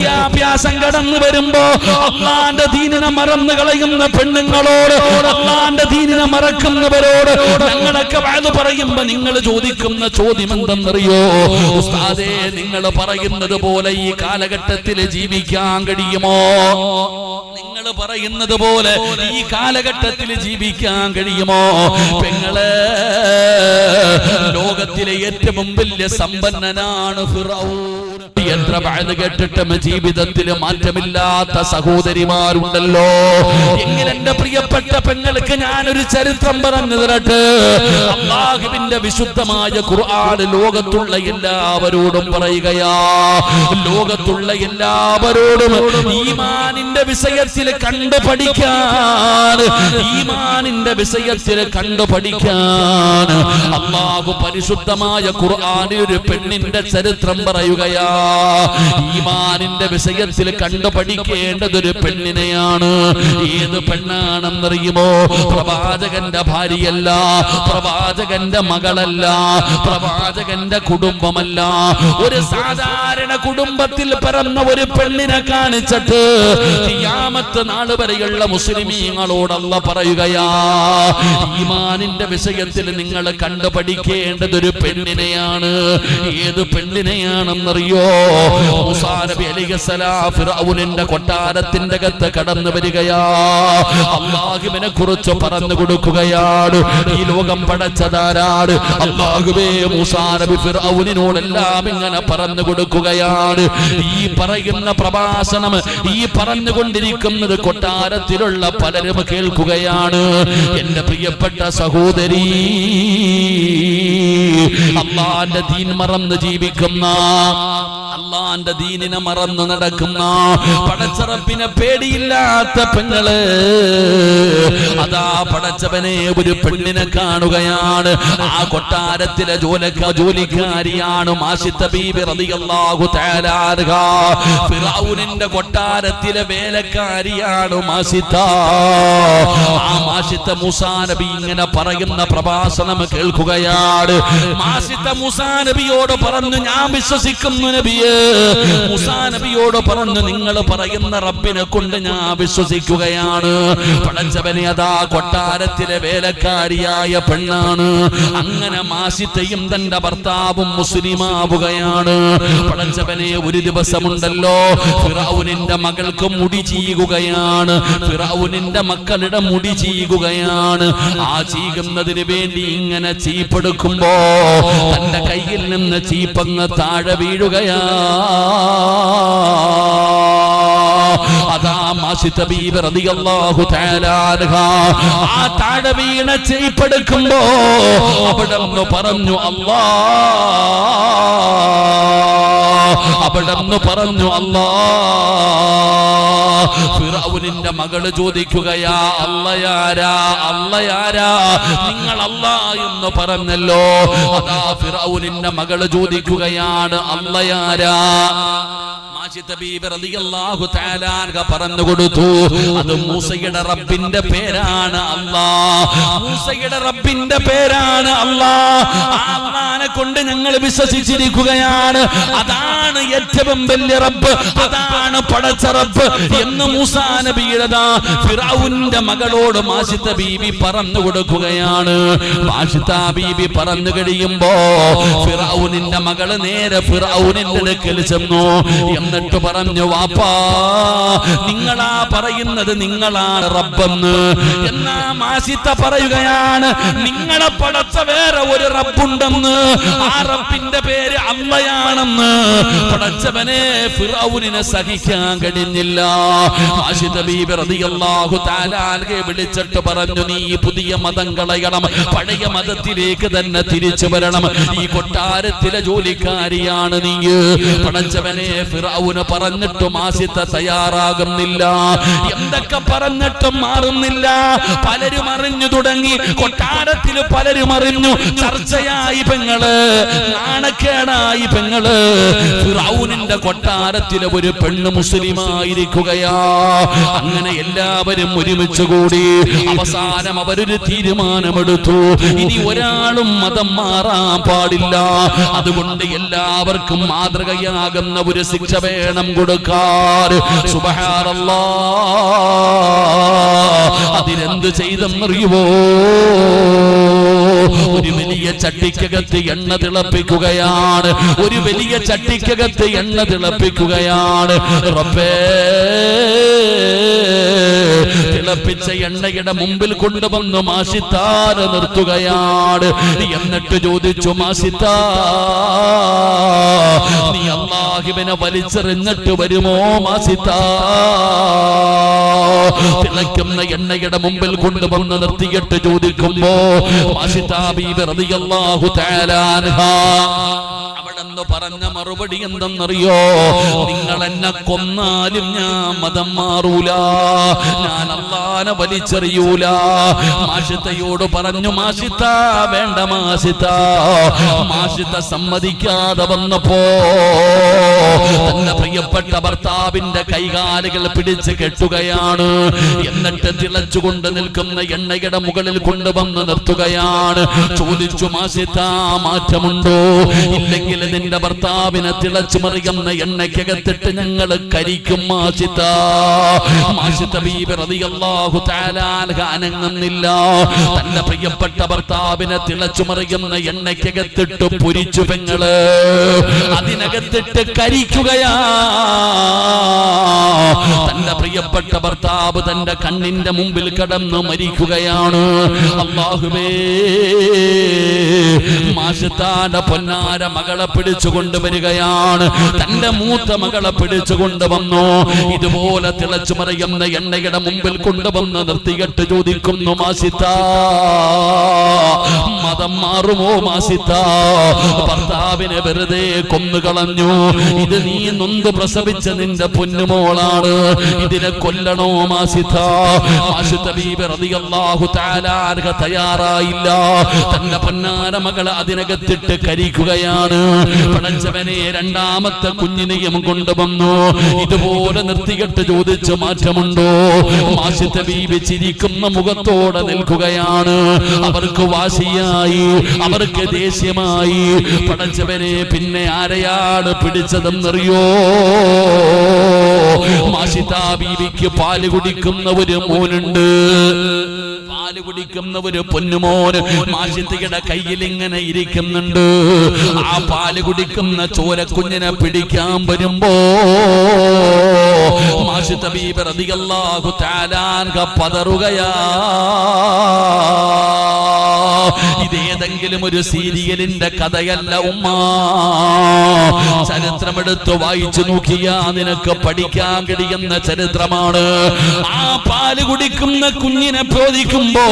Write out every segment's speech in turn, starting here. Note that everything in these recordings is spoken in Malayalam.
വിദ്യാഭ്യാസം കടന്നു വരുമ്പോ അള്ളാന്റെ ദീനിനെ മറന്നു കളയുന്ന പെണ്ണുങ്ങളോട്, അള്ളാന്റെ ദീനിനെ മറക്കുന്നവരോട് ഞങ്ങളൊക്കെ വാത് പറയുമ്പോ നിങ്ങൾ ചോദിക്കുന്ന ചോദ്യം എന്തെന്നറിയോ? ഉസ്താദേ, നിങ്ങൾ പറയുന്നത് പോലെ ഈ കാലഘട്ടത്തിൽ ജീവിക്കാൻ കഴിയുമോ? നിങ്ങൾ പറയുന്നത് പോലെ ഈ കാലഘട്ടത്തിൽ ജീവിക്കാൻ കഴിയുമോ? പെങ്ങളെ, ലോകത്തിലെ ഏറ്റവും വലിയ സമ്പന്നനാണ് ഫിറഔൻ. എത്ര വാഴ് കേട്ടിട്ടും ജീവിതത്തിൽ മാറ്റമില്ലാത്ത സഹോദരിമാരുണ്ടല്ലോ. എങ്ങനെ എന്റെ പ്രിയപ്പെട്ട പെങ്ങൾക്ക് ഞാനൊരു ചരിത്രം പറഞ്ഞു തരട്ടെ. അല്ലാഹുവിന്റെ വിശുദ്ധമായ ഖുർആൻ ലോകത്തുള്ള എല്ലാവരോടും പറയുകയാ, ലോകത്തുള്ള എല്ലാവരോടും ഈമാനിന്റെ വിഷയത്തിൽ കണ്ടുപഠിക്കാൻ, ഈമാനിന്റെ വിഷയത്തിൽ കണ്ടുപഠിക്കാൻ അല്ലാഹു പരിശുദ്ധമായ ഖുർആനിൽ ഒരു പെണ്ണിന്റെ ചരിത്രം പറയുകയാ. ഈമാനിന്റെ വിഷയത്തിൽ കണ്ടുപഠിക്കേണ്ടതൊരു പെണ്ണിനെയാണ്. ഏത് പെണ്ണാണെന്നറിയുമോ? പ്രവാചകന്റെ ഭാര്യയല്ല, പ്രവാചകന്റെ മകളല്ല, പ്രവാചകന്റെ കുടുംബമല്ല. ഒരു സാധാരണ കുടുംബത്തിൽ പിറന്ന ഒരു പെണ്ണിനെ കാണിച്ചിട്ട് ഖിയാമത്ത് നാൾ വരെയുള്ള മുസ്ലിമീങ്ങളോട് അല്ലാഹു പറയുകയാ, ഈമാനിന്റെ വിഷയത്തിൽ നിങ്ങൾ കണ്ടുപഠിക്കേണ്ടതൊരു പെണ്ണിനെയാണ്. ഏത് പെണ്ണിനെയാണെന്നറിയോ? മൂസാ നബി അലൈഹിസ്സലാം ഫിർഔനിന്റെ കൊട്ടാരത്തിന്റെ അകത്ത് കടന്നു വരികയാ. അല്ലാഹുവിനെ കുറിച്ച് പറഞ്ഞു കൊടുക്കുകയാണ്. ഈ ലോകം പടച്ചതാരാണ്? അല്ലാഹുവേ, മൂസാ നബി ഫിർഔനിനോടെല്ലാം ഇങ്ങനെ പറഞ്ഞു കൊടുക്കുകയാണ്. ഈ പറയുന്ന പ്രഭാഷണം, ഈ പറഞ്ഞുകൊണ്ടിരിക്കുന്നത് കൊട്ടാരത്തിലുള്ള പലരും കേൾക്കുകയാണ്. എന്റെ പ്രിയപ്പെട്ട സഹോദരി, അല്ലാഹുവിന്റെ ദീൻ മറന്ന് ജീവിക്കുന്ന, അല്ലാഹുവിന്റെ ദീനിനെ മറന്നു നടക്കുന്ന, പടച്ചറപ്പിനെ പേടിയില്ലാത്ത പെങ്ങള്, അതാ പടച്ചവനെ ഒരു പെണ്ണിനെ കാണുകയാണ്. ആ കൊട്ടാരത്തിലെ ജോലിക്കാരിയാണ് മാഷിത്ത ബീബി റളിയല്ലാഹു തആല അൻഹാ. ഫിറഔനിന്റെ കൊട്ടാരത്തിലെ വേലക്കാരിയാണ് മാഷിത്ത. ആ മാഷിത്ത മൂസാ നബി ഇങ്ങനെ പറയുന്ന പ്രഭാഷണം കേൾക്കുകയാണ്. മാഷിത്ത മൂസാ നബിയോട് പറഞ്ഞു, ഞാൻ വിശ്വസിക്കുന്നു നബിയേ. മൂസാ നബിയോട് പറഞ്ഞു, നിങ്ങൾ പറയുന്ന റബ്ബിനെ കൊണ്ട് ഞാൻ വിശ്വസിക്കുകയാണ്. പടച്ചവനെ, അതാ കൊട്ടാരത്തിലെ വേലക്കാരിയായ പെണ്ണാണ്. അങ്ങനെ മാസിത്തയും തന്റെ ഭർത്താവും മുസ്ലിമാവുകയാണ്. പടച്ചവനെ, ഒരു ദിവസമുണ്ടല്ലോ, ഫിറഔനിന്റെ മകൾക്ക് മുടി ചീകുകയാണ്. ഫിറഔനിന്റെ മക്കളുടെ മുടി ചീകുകയാണ്. ആ ചീകുന്നതിന് വേണ്ടി ഇങ്ങനെ ചീപ്പെടുക്കുമ്പോ തന്റെ കയ്യിൽ നിന്ന് ചീപ്പങ്ങ് താഴെ വീഴുകയാ. അതാ മാഷിത്ത ബീബി റളിയല്ലാഹു തആല അൻഹാ ആ താഴെ വീണ ചീപ്പെടുക്കുമ്പോ അവിടെന്ന് പറഞ്ഞു അല്ലാഹ്, അവിടെന്ന് പറഞ്ഞു അല്ലാഹ്. ഫിറഔനിന്റെ മകള് ചോദിക്കുകയാ, അല്ലാഹയാരാ, അല്ലാഹയാരാ, നിങ്ങൾ അല്ലാഹ് എന്ന് പറഞ്ഞല്ലോ. അതാ ഫിറഔനിന്റെ മകള് ചോദിക്കുകയാണ്, അല്ലാഹയാരാ? പറഞ്ഞു കൊടുത്തു, അത് മൂസയുടെ റബ്ബിന്റെ പേരാണ് അല്ലാഹ്. മൂസയുടെ റബ്ബിന്റെ പേരാണ് അല്ലാഹ്. അല്ലാഹനെ കൊണ്ട് ഞങ്ങൾ വിശ്വസിച്ചിരിക്കുകയാണ്. അതാണ് ഏറ്റവും വലിയ റബ്ബ്, അതാണ് പടച്ച റബ്ബ് എന്ന് മൂസാ നബിയുടെ ഫിറഔന്റെ മകളോട് മാഷിത്ത ബീബി പറഞ്ഞു കൊടുക്കുകയാണ്. മാഷിത്ത ബീബി പറഞ്ഞു കഴിയുമ്പോ ഫിറഔനിന്റെ മകള് നേരെ ഫിറഔനിന്റെ അടുക്കൽ ചെന്നു. എന്നിട്ട് പറഞ്ഞു, വാപ്പാ, നിങ്ങളാ പറയുന്നത് നിങ്ങളാണ് റബ്ബെന്ന്. എന്നാ മാസിത്ത പറയുകയാണ്, നിങ്ങളെ പടച്ച വേറെ ഒരു റബ്ബുണ്ടെന്ന്, ആ റബ്ബിന്റെ പേര് അല്ലാഹയാണെന്ന്. പടച്ചവനെ, ഫിറഔനിനെ സഹിക്കാൻ കഴിഞ്ഞില്ല. മാഷിത്ത ബീബി റളിയല്ലാഹു തആല അൻഹയെ വിളിച്ചിട്ട് പറഞ്ഞു, നീ പുതിയ മതം കളയണം, പഴയ മതത്തിലേക്ക് തന്നെ തിരിച്ചു വരണം. ഈ കൊട്ടാരത്തിലെ ജോലിക്കാരിയാണ് നീ. പടച്ചവനെ, ഫിറഔന് പറഞ്ഞിട്ടും ആസിത്ത തയ്യാറാകുന്നില്ല. എന്തൊക്കെ പറഞ്ഞിട്ടും മാറുന്നില്ല. പലരും അറിഞ്ഞു തുടങ്ങി, കൊട്ടാരത്തിൽ പലരും അറിഞ്ഞു. ചർച്ചയായി പെങ്ങള്, നാണക്കേടായി പെങ്ങള്. ഫിറഔനിന്റെ കൊട്ടാരത്തിലെ ഒരു പെണ്ണ് മുസ്ലിമായിരിക്കുകയാ. അങ്ങനെ എല്ലാവരും ഒരുമിച്ച് കൂടി അവസാനം അവരൊരു തീരുമാനമെടുത്തു, ഇനി ഒരാളും മതം മാറാൻ പാടില്ല. അതുകൊണ്ട് എല്ലാവർക്കും മാതൃകയാകുന്ന ഒരു ശിക്ഷ വേണം കൊടുക്കാൻ. സുബ്ഹാനല്ലാഹ്, അതിനെന്ത് ചെയ്തെന്നറിയുവോ? ഒരു വലിയ ചട്ടിക്കകത്ത് എണ്ണ തിളപ്പിക്കുകയാണ്. ഒരു വലിയ ചട്ടിക്കകത്ത് എണ്ണ തിളപ്പിക്കുകയാണ്. റബ്ബേ, തിളപ്പിച്ച എണ്ണയുടെ മുമ്പിൽ കൊണ്ടുവന്ന് മാഷിത്താര നിർത്തുകയാണ്. എന്നിട്ട് ചോദിച്ചു, മാഷിത്താ, നീ അല്ലാഹുവിനെ വലിച്ചെറിഞ്ഞിട്ട് വരുമോ മാഷിത്താ? തിളയ്ക്കുന്ന എണ്ണയുടെ മുമ്പിൽ കൊണ്ടുവന്ന് നിർത്തിയിട്ട് ചോദിക്കുമ്പോ മാഷിത്താ ബീബി റളിയല്ലാഹു തആല അൻഹാ അവിടെന്ന് പറഞ്ഞ മറുപടി എന്തെന്നറിയോ? നിങ്ങൾ എന്നെ കൊന്നാലും ഞാൻ മതം മാറൂല, ഞാൻ അല്ലാഹുവിനെ വലിച്ചെറിയൂല. മാഷിത്തയോട് പറഞ്ഞു, മാഷിത്ത വേണ്ട മാഷിത്ത. മാഷിത്ത സമ്മതിക്കാതെ വന്നപ്പോ തന്റെ പ്രിയപ്പെട്ട ഭർത്താവിന്റെ കൈകാലുകൾ പിടിച്ച് കെട്ടുകയാണ്. എന്നിട്ട് തിളച്ചുകൊണ്ട് നിൽക്കുന്ന എണ്ണയുടെ മുകളിൽ കൊണ്ടുവന്ന് നിർത്തുകയാണ്. ചോദിച്ചു, മാഷിത്ത മാറ്റമുണ്ടോ? ഇല്ലെങ്കിൽ നിന്റെ ഭർത്താവിനെ തിളച്ചു മറിയുന്ന എണ്ണയ്ക്കകത്തിട്ട് ഞങ്ങൾ കരിക്കും മാഷിത്ത. മാഷിത്ത ബീബി റളിയല്ലാഹു തആല അൻഹ അനങ്ങുന്നില്ല. തന്റെ പ്രിയപ്പെട്ട ഭർത്താവിനെ തിളച്ചു മറിയുന്ന എണ്ണയ്ക്കകത്തിട്ട് പൊരിച്ചു പെങ്ങള് അതിനകത്തിട്ട് കരിക്കുകയാ. തന്റെ പ്രിയപ്പെട്ട ഭർത്താവ് തന്റെ കണ്ണിന്റെ മുമ്പിൽ കടന്നു മരിക്കുകയാണ്. അല്ലാഹുവേ, മാഷിത്താന്റെ പൊന്നാര മകളെ പിടിച്ചു കൊണ്ടുവരികയാണ്. തന്റെ മൂത്ത മകളെ പിടിച്ചു കൊണ്ടുവന്നു. ഇതുപോലെ തിളച്ചു മറിയുന്ന എണ്ണയുടെ മുമ്പിൽ കൊണ്ടുവന്ന് നിർത്തിയിട്ട് ചോദിക്കുന്നു, മാഷിത്താ മതം മാറുമോ മാഷിത്താ? ഭർത്താവിനെ വെറുതെ കൊന്നുകളഞ്ഞു. ഇത് നീ നൊന്ത് പ്രസവിച്ച നിന്റെ പൊന്നുമോളാണ്, ഇതിനെ കൊല്ലണോ മാഷിത്താ? മാഷിത്ത ബീബി റളിയല്ലാഹു തആല അൻഹ തയ്യാറായില്ല. തന്റെ പൊന്നാര മകളെ അതിനകത്തിട്ട് കരിക്കുകയാണ്. പടച്ചവനെ, രണ്ടാമത്തെ കുഞ്ഞിനെയും കൊണ്ടുവന്നു. ഇതുപോലെ നിർത്തികെട്ട് ചോദിച്ചു, മാറ്റമുണ്ടോ? മാഷിത്ത ബീബി ചിരിക്കുന്ന മുഖത്തോടെ നിൽക്കുകയാണ്. അവർക്ക് വാശിയായി, അവർക്ക് ദേഷ്യമായി. പടച്ചവനെ, പിന്നെ ആരെയാണ് പിടിച്ചതെന്നറിയോ? മാഷിത്ത ബീബിക്ക് പാല് കുടിക്കുന്ന ഒരു മോനുണ്ട്. പാല് കുടിക്കുന്ന ഒരു പൊന്നുമോന് മാഷിത്തയുടെ കയ്യിൽ ഇങ്ങനെ ഇരിക്കുന്നുണ്ട്. ആ പാല് കുടിക്കുന്ന ചോരക്കുഞ്ഞിനെ പിടിക്കാൻ വരുമ്പോ മാഷിത്ത ബീബി റളിയല്ലാഹു തആല അൻഹ പതറുകയാ. ഇതേതെങ്കിലും ഒരു സീരിയലിന്റെ കഥയല്ല ഉമ്മ. ചരിത്രമെടുത്ത് വായിച്ചു നോക്കിയാ നിനക്ക് പഠിക്കാൻ കഴിയുന്ന ചരിത്രമാണ്. ആ പാല് കുടിക്കുന്ന കുഞ്ഞിനെ ചോദിക്കുമ്പോ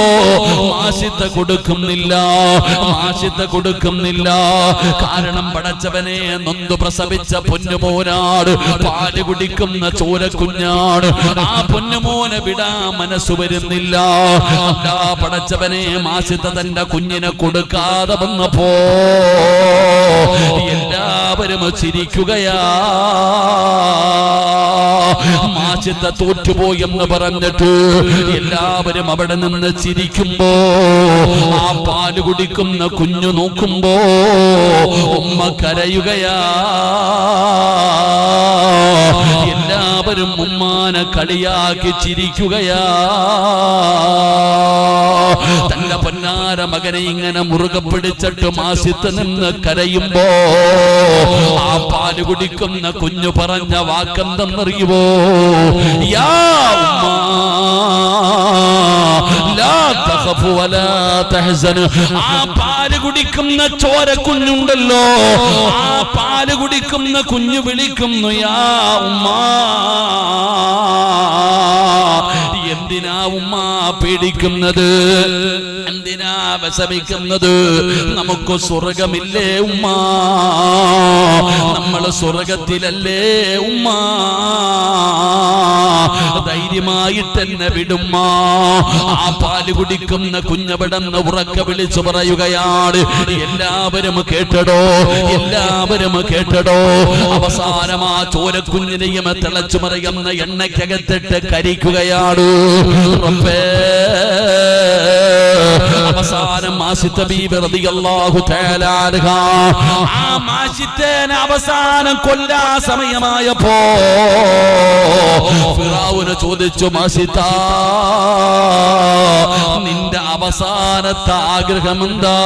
മാഷിത്ത കൊടുക്കുന്നില്ല, മാഷിത്ത കൊടുക്കുന്നില്ല. കാരണം പടച്ചവനെ, നൊന്തു പ്രസവിച്ച പൊന്നുമോനാട്, പാല് കുടിക്കുന്ന ചോരക്കുഞ്ഞാണ്. ആ പൊന്നുമോനെ വിടാ മനസ്സു വരുന്നില്ല. അല്ലാ പടച്ചവനെ, മാഷിത്ത തന്റെ കുഞ്ഞിനെ കൊടുക്കാതെ വന്നപ്പോ എല്ലാവരും ചിരിക്കുകയാ. മാഷിത്ത തോറ്റുപോയെന്ന് പറഞ്ഞിട്ട് എല്ലാവരും അവിടെ നിന്ന് ചിരിക്കുമ്പോ ആ പാല് കുടിക്കുന്ന കുഞ്ഞു നോക്കുമ്പോ ഉമ്മ കരയുകയാ. എല്ലാവരും ഉമ്മാനെ കളിയാക്കി ചിരിക്കുകയാ. തന്റെ പൊന്നാര മകനെ ഇങ്ങനെ മുറുകെ പിടിച്ചിട്ട് മാഷിത്ത് നിന്ന് കരയുമ്പോ ആ പാല് കുടിക്കുന്ന കുഞ്ഞു പറഞ്ഞ വാക്കെന്തെന്നറിയുവോ? യാ ഉമ്മാ ലാ തഖഫ് വലാ തഹ്സൻ. ആ പാല് കുടിക്കുന്ന ചോര കുഞ്ഞുണ്ടല്ലോ, ആ പാല് കുടിക്കുന്ന കുഞ്ഞു വിളിക്കുന്നു, യാ ഉമ്മാ. എന്തിനാ ഉമ്മ പേടിക്കുന്നത്? എന്തിനാ വിഷമിക്കുന്നത്? നമുക്ക് സ്വർഗമില്ലേ ഉമ്മ? നമ്മൾ സ്വർഗത്തിലല്ലേ ഉമ്മ? ധൈര്യമായിട്ട് എന്നെ വിടുമ്മ. ആ പാല് കുടിക്കുന്ന കുഞ്ഞവിടന്ന് ഉറക്കെ വിളിച്ചു പറയുകയാണ്, എല്ലാവരും കേട്ടടോ, എല്ലാവരും കേട്ടടോ. അവസാനം ആ ചോരക്കുഞ്ഞിനെയും തിളച്ചു മറിയുന്ന എണ്ണയ്ക്കകത്തിട്ട് കരിക്കുകയാണ്. റബ്ബേ, അവസാനം മാഷിത്ത ബീബി റളിയല്ലാഹു തആല അൻഹ ആ മാഷിത്തേനെ അവസാനം കൊല്ലാ സമയമായപ്പോ ഫിറഔന് ചോദിച്ചു, മാഷിത്ത, നിന്റെ അവസാനത്തെ ആഗ്രഹം എന്താ?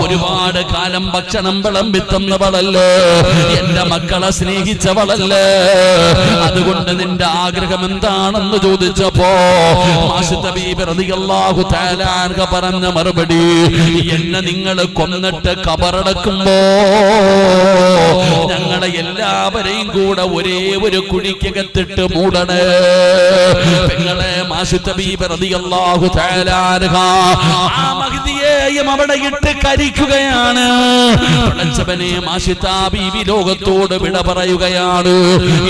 ഒരുപാട് കാലം ഭക്ഷണം വിളമ്പി തന്നവളല്ലേ, എന്റെ മക്കളെ സ്നേഹിച്ചവളല്ലേ, അതുകൊണ്ട് നിന്റെ ആഗ്രഹം എന്താണെന്ന് ചോദിച്ചപ്പോ മാഷിത്ത ബീബി റളിയല്ലാഹു തആല അൻഹ പറഞ്ഞ മറുപടി, എന്നെ നിങ്ങൾ കൊന്നിട്ട് കബറടക്കുമ്പോ ഞങ്ങളെ എല്ലാവരെയും കൂടെ ഒരേ ഒരു കുഴിക്കകത്തിട്ട് മൂടണേ. പെങ്ങളെ മാഷിത്ത ബീബി റളിയല്ലാഹു തആല അൻഹ ആ മഹ്ദിയെയും അവിടെ ഇട്ട് കരിക്കുകയാണ്. പടച്ചവനെ, മാഷിത്ത ബീബി ലോകത്തോട് വിട പറയുകയാണ്.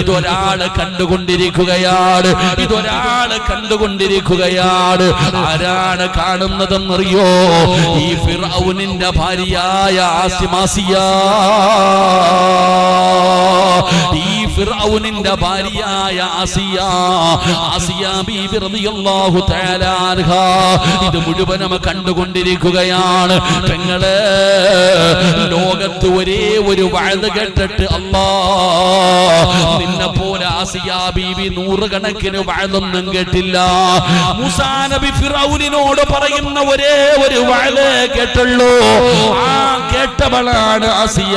ഇതൊരാള് കണ്ടുകൊണ്ടിരിക്കുകയാണ്, ഇതൊരാള് കണ്ടുകൊണ്ടിരിക്കുകയാണ്. ആരാണ് കാണുന്നതെന്നറിയോ? ഈ ഫിറഔനിന്റെ ഭാര്യയായ ആസിയ. ഈ ഫിറഔനിന്റെ ഭാര്യയായ ആസിയ ബീബി റളിയല്ലാഹു തആല അൻഹ ഇത് മുഴുവനും കണ്ടുകൊണ്ടിരിക്കുകയാണ്. പെങ്ങളെ, ലോകത്ത് ഒരേ ഒരു വഅദ് കേട്ടിട്ട് അല്ലാഹ് നിന്നെ പോലെ ആസിയ ബീബി നൂറുകണക്കിന് വഅദൊന്നും കേട്ടില്ല. മൂസാ നബി ഫിറഔനിനോട് പറയുന്ന ഒരേ ഒരു വഅദ് കേട്ടുള്ളൂ. ആ കേട്ടവളാണ് ആസിയ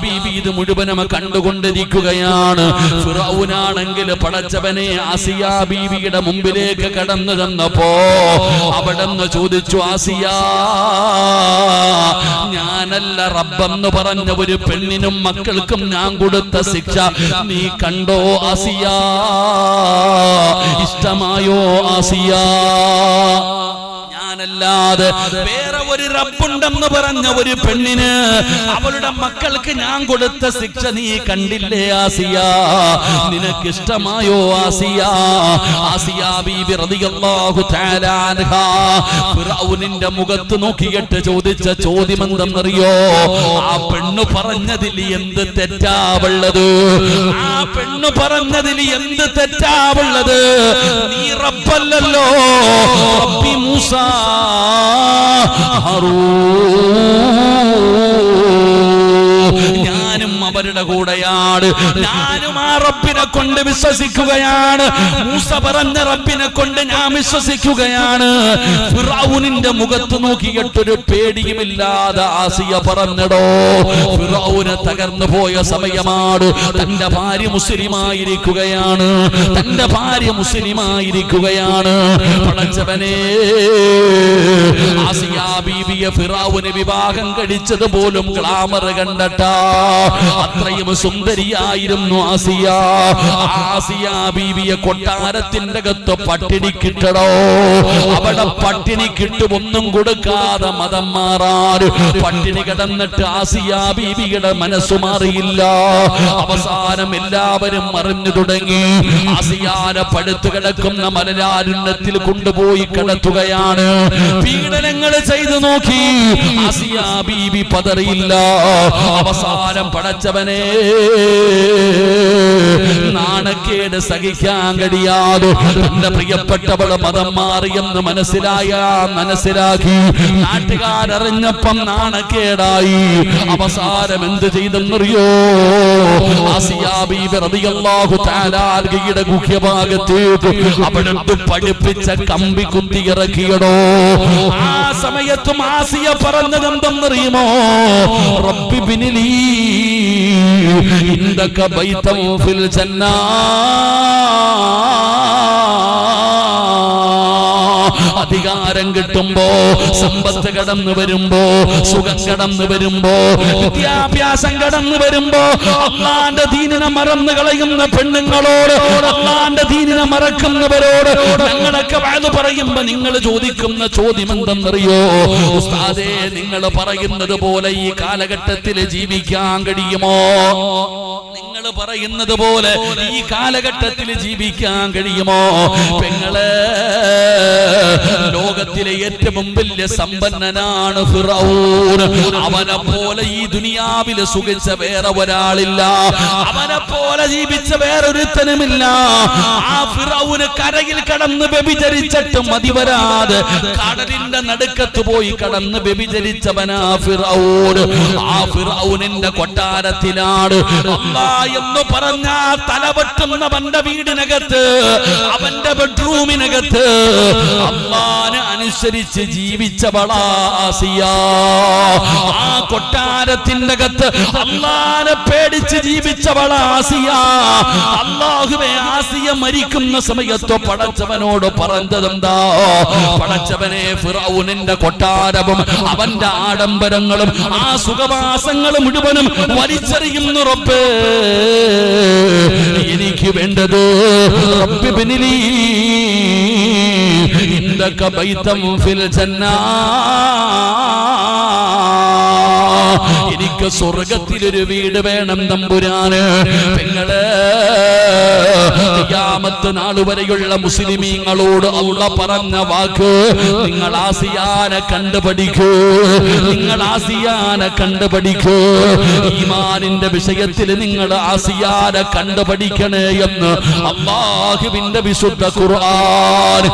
ബീബി. ഇത് മുഴുവനും കണ്ടുകൊണ്ടിരിക്കുകയാണ്. ഫിറഔനാണെങ്കിൽ പടച്ചവനെ ആസിയ ബീവിയുടെ മുമ്പിലേക്ക് കടന്നു ചെന്നപ്പോ അവിടെന്ന് ചോദിച്ചു, ആസിയ, ഞാനല്ല റബ്ബെന്ന് പറഞ്ഞ ഒരു പെണ്ണിനും മക്കൾക്കും ഞാൻ കൊടുത്ത ശിക്ഷ നീ കണ്ടോ ആസിയ? ഇഷ്ടമായോ ആസിയ? ഞാനല്ലാതെ വേറെ ഒരു റബ്ബുണ്ടെന്ന് പറഞ്ഞ ഒരു പെണ്ണിന് അവളുടെ മക്കൾക്ക് ഞാൻ കൊടുത്ത ശിക്ഷ നീ കണ്ടില്ലേ ആസിയ? നിനക്ക് ഇഷ്ടമായോ ആസിയ? ആസിയ ബീബി റളിയല്ലാഹു തആല അൻഹ ഫിറഔനിന്റെ മുഖത്ത് നോക്കിയിട്ട് ചോദിച്ച ചോദ്യം എന്തെന്നറിയോ? ആ പെണ്ണ് പറഞ്ഞതിൽ എന്ത് തെറ്റാവുള്ളത്? ആ പെണ്ണ് പറഞ്ഞതിൽ എന്ത് തെറ്റാവുള്ളത്? നീ റബ്ബല്ലല്ലോ, റബ്ബി മൂസ ഞാനും അവരുടെ കൂടെയാണ്, ഞാനും ആ റബ്ബിനെ കൊണ്ട് വിശ്വസിക്കുകയാണ്. മൂസ പറഞ്ഞ റബ്ബിനെ കൊണ്ട് ഞാൻ വിശ്വസിക്കുകയാണ്. ഫിറഔനിന്റെ മുഖത്ത് നോക്കിയിട്ടൊരു പേടിയുമില്ലാതെ ആസിയ പറഞ്ഞടോ, ഫിറഔന് തകർന്നു പോയ സമയമാണ്. തന്റെ ഭാര്യ മുസ്ലിമായിരിക്കുകയാണ്, തന്റെ ഭാര്യ മുസ്ലിമായിരിക്കുകയാണ്. പടച്ചവനെ, ആസിയ ബീവിയെ ഫിറഔന് വിവാഹം കഴിച്ചത് പോലും ഗ്ലാമർ കണ്ടട്ടാ. അത്രയും സുന്ദരിയായിരുന്നു ആസിയ. ആസിയ ബീവിയെ കൊട്ടാരത്തിന്റെ അകത്ത് പട്ടിണിക്കിട്ടടോ. അവിടെ പട്ടിണിക്കിട്ട് ഒന്നും കൊടുക്കാതെ മതം മാറാൻ പട്ടിണി കിടന്നിട്ട് ആസിയ ബീവിയുടെ മനസ്സു മാറിയില്ല. അവസാനം എല്ലാവരും അറിഞ്ഞു തുടങ്ങി. ആസിയാനെ പടുത്തു കിടക്കുന്ന മലരാരുണ്യത്തിൽ കൊണ്ടുപോയി കിടത്തുകയാണ്. പീഡനങ്ങൾ ചെയ്തു നോക്കി, ആസിയ ബീവി പതറിയില്ല. അവസാനം പടച്ചവനെ, നാണക്കേട് സഹിക്കാൻ കഴിയാതെ തന്റെ പ്രിയപ്പെട്ടവള് മതം മാറിയെന്ന് മനസ്സിലാക്കി നാട്ടുകാരറിഞ്ഞപ്പം നാണക്കേടായി. അവസാനം എന്ത് ചെയ്തെന്നറിയോ? ആസിയ ബീബി റളിയല്ലാഹു തആല അൻഹയുടെ ഗുഹ്യഭാഗത്തേക്ക് അവിടുത്തെ പഠിപ്പിച്ച കമ്പി കുത്തി ഇറക്കിയടോ. ആ സമയത്തും ആസിയ പറഞ്ഞത് എന്തെന്നറിയുമോ? റബ്ബി ബിനിലി ഇൻദക ബൈതൻ ഫിൽ ജന്ന. അധികാരം കിട്ടുമ്പോ, സമ്പത്ത് കടന്നു വരുമ്പോ, സുഖം കടന്നു വരുമ്പോ, വിദ്യാഭ്യാസം കടന്നു വരുമ്പോ, അള്ളാന്റെ ദീനിനെ മറന്നു കളയുന്ന പെണ്ണുങ്ങളോട്, അള്ളാന്റെ ദീനിനെ മറക്കുന്നവരോട് ഞങ്ങളൊക്കെ വാഴ്ന്നു പറയുമ്പോ നിങ്ങൾ ചോദിക്കുന്ന ചോദ്യം എന്തെന്നറിയോ? ഉസ്താദേ, നിങ്ങൾ പറയുന്നത് പോലെ ഈ കാലഘട്ടത്തിൽ ജീവിക്കാൻ കഴിയുമോ? നിങ്ങൾ നിങ്ങൾ പറയുന്നത് പോലെ ഈ കാലഘട്ടത്തിൽ ജീവിക്കാൻ കഴിയുമോ? പെങ്ങളെ, ലോകത്തിലെ ഏറ്റവും വലിയ സമ്പന്നനാണ് ഫിറഔൻ. അവനെ പോലെ ഈ ദുനിയാവിൽ സുഖിച്ച വേറെ ഒരാളില്ല, അവനെ പോലെ ജീവിച്ച വേറൊരുത്തനുമില്ല. ആ ഫിറഔന് കരയിൽ കടന്ന് വ്യഭിചരിച്ചിട്ട് മതിവരാതെ കടലിന്റെ നടുക്കത്ത് പോയി കടന്ന് വ്യഭിചരിച്ചവനാ ഫിറഔൻ. ആ ഫിറഔനിന്റെ കൊട്ടാരത്തിലാണ് അല്ലാഹ് എന്ന് പറഞ്ഞ തലവെട്ടുന്നവന്റെ വീടിനകത്ത്, അവന്റെ ബെഡ്റൂമിനകത്ത് അല്ലാഹനെ അനുസരിച്ച് ജീവിച്ചവളാ ആസിയ. ആ കൊട്ടാരത്തിന്റെ അകത്ത് അല്ലാഹനെ പേടിച്ച് ജീവിച്ചവളാ ആസിയ. അല്ലാഹുവേ, ആസിയ മരിക്കുന്ന സമയത്ത് പടച്ചവനോട് പറഞ്ഞതെന്താ? പടച്ചവനെ, ഫിറഔനിന്റെ കൊട്ടാരവും അവന്റെ ആഡംബരങ്ങളും ആ സുഖവാസങ്ങളും മുഴുവനും വലിച്ചെറിയുന്നു റബ്ബേ. എനിക്ക് വേണ്ടത് റബ്ബി ബിനിലി ഇൻദക ബൈതം ഫിൽ ജന്ന, എനിക്ക് സ്വർഗത്തിലൊരു വീട് വേണം തമ്പുരാന്. പെങ്ങളെ, ഖിയാമത്ത് നാൾ വരെയുള്ള മുസ്ലിമീങ്ങളോട് അല്ലാഹ് പറഞ്ഞ വാക്ക്, നിങ്ങൾ ആസിയാനെ കണ്ടുപഠിക്കൂ, നിങ്ങൾ ആസിയാനെ കണ്ടുപഠിക്കൂ. ഈമാനിന്റെ വിഷയത്തിൽ നിങ്ങൾ ആസിയാനെ കണ്ടുപഠിക്കണേ എന്ന് അല്ലാഹുവിന്റെ വിശുദ്ധ ഖുർആൻ